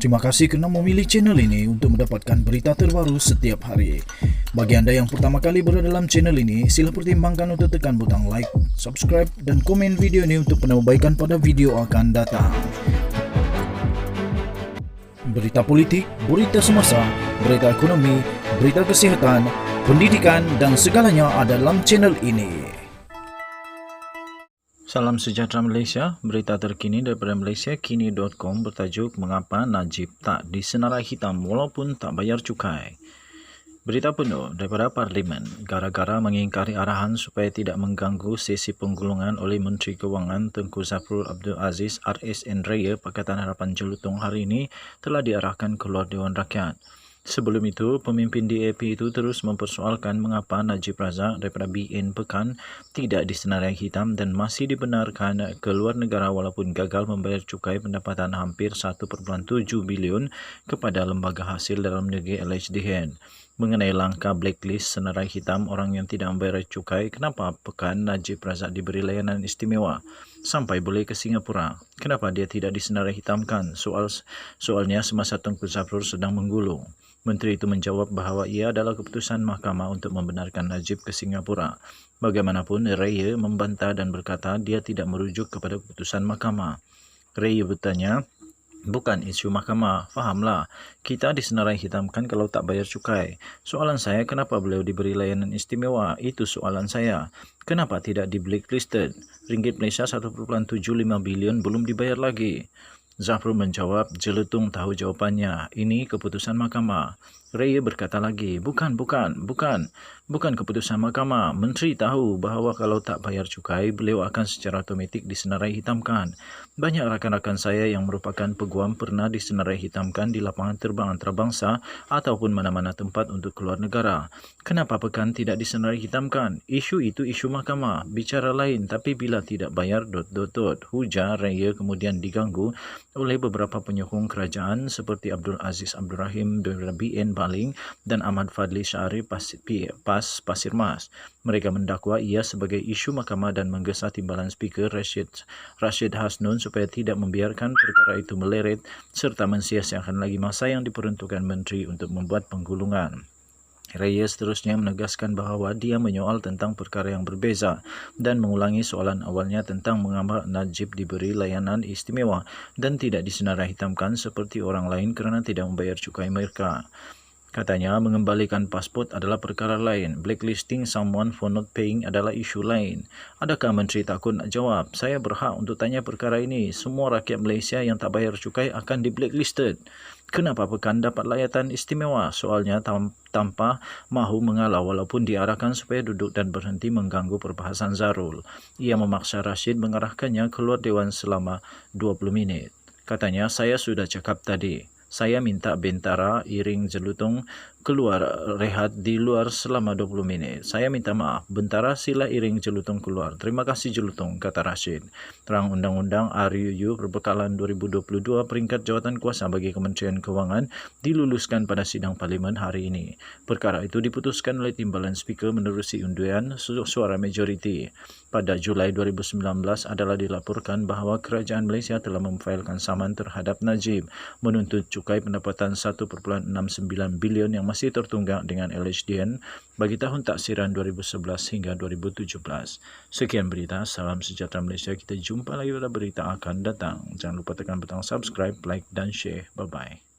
Terima kasih kerana memilih channel ini untuk mendapatkan berita terbaru setiap hari. Bagi anda yang pertama kali berada dalam channel ini, sila pertimbangkan untuk tekan butang like, subscribe dan komen video ini untuk penambahbaikan pada video akan datang. Berita politik, berita semasa, berita ekonomi, berita kesihatan, pendidikan dan segalanya ada dalam channel ini. Salam sejahtera Malaysia, berita terkini daripada malaysiakini.com bertajuk Mengapa Najib tak disenarai hitam walaupun tak bayar cukai. Berita penuh daripada Parlimen, gara-gara mengingkari arahan supaya tidak mengganggu sesi penggulungan oleh Menteri Kewangan Tengku Zafrul Abdul Aziz RSN Raya Pakatan Harapan Jelutong hari ini telah diarahkan keluar Dewan Rakyat. Sebelum itu, pemimpin DAP itu terus mempersoalkan mengapa Najib Razak daripada BN Pekan tidak disenarai hitam dan masih dibenarkan ke luar negara walaupun gagal membayar cukai pendapatan hampir 1.7 bilion kepada lembaga hasil dalam negeri LHDN. Mengenai langkah blacklist senarai hitam orang yang tidak membayar cukai, kenapa Pekan Najib Razak diberi layanan istimewa sampai boleh ke Singapura? Kenapa dia tidak disenarai hitamkan? Soalnya semasa Tengku Zafrul sedang menggulung. Menteri itu menjawab bahawa ia adalah keputusan mahkamah untuk membenarkan Najib ke Singapura. Bagaimanapun, Raya membantah dan berkata dia tidak merujuk kepada keputusan mahkamah. Raya bertanya, bukan isu mahkamah, fahamlah. Kita disenarai hitamkan kalau tak bayar cukai. Soalan saya, kenapa beliau diberi layanan istimewa? Itu soalan saya. Kenapa tidak di blacklisted? Ringgit Malaysia 1.75 bilion belum dibayar lagi. Zafrul menjawab, Jelutong tahu jawapannya. Ini keputusan mahkamah. Raya berkata lagi, bukan keputusan mahkamah. Menteri tahu bahawa kalau tak bayar cukai, beliau akan secara automatik disenarai hitamkan. Banyak rakan-rakan saya yang merupakan peguam pernah disenarai hitamkan di lapangan terbang antarabangsa ataupun mana-mana tempat untuk keluar negara. Kenapa Pekan tidak disenarai hitamkan? Isu itu isu mahkamah. Bicara lain, tapi bila tidak bayar ... Hujar Raya kemudian diganggu oleh beberapa penyokong kerajaan seperti Abdul Aziz Abdul Rahim dari BN Baling dan Ahmad Fadli Syarif PAS Pasir Mas. Mereka mendakwa ia sebagai isu mahkamah dan menggesa timbalan Speaker Rashid Hasnun supaya tidak membiarkan perkara itu meleret serta mensia-siakan lagi masa yang diperuntukkan menteri untuk membuat penggulungan. Raya seterusnya menegaskan bahawa dia menyoal tentang perkara yang berbeza dan mengulangi soalan awalnya tentang mengapa Najib diberi layanan istimewa dan tidak disenarai hitamkan seperti orang lain kerana tidak membayar cukai mereka. Katanya, mengembalikan pasport adalah perkara lain. Blacklisting someone for not paying adalah isu lain. Adakah menteri takut nak jawab? Saya berhak untuk tanya perkara ini. Semua rakyat Malaysia yang tak bayar cukai akan di blacklisted. Kenapa Pekan dapat layanan istimewa? Soalnya tanpa mahu mengalah walaupun diarahkan supaya duduk dan berhenti mengganggu perbahasan Zarul. Ia memaksa Rashid mengarahkannya keluar Dewan selama 20 minit. Katanya, saya sudah cakap tadi. Saya minta bentara Iring Jelutong keluar rehat di luar selama 20 minit. Saya minta maaf. Bentara sila Iring Jelutong keluar. Terima kasih Jelutong, kata Rashid. Terang Undang-Undang RUU Perbekalan 2022 peringkat jawatan kuasa bagi Kementerian Kewangan diluluskan pada sidang Parlimen hari ini. Perkara itu diputuskan oleh timbalan Speaker menerusi undian suara majoriti. Pada Julai 2019 adalah dilaporkan bahawa kerajaan Malaysia telah memfailkan saman terhadap Najib menuntut cukai pendapatan 1.69 bilion yang masih tertunggak dengan LHDN bagi tahun taksiran 2011 hingga 2017. Sekian berita, salam sejahtera Malaysia. Kita jumpa lagi pada berita akan datang. Jangan lupa tekan butang subscribe, like dan share. Bye-bye.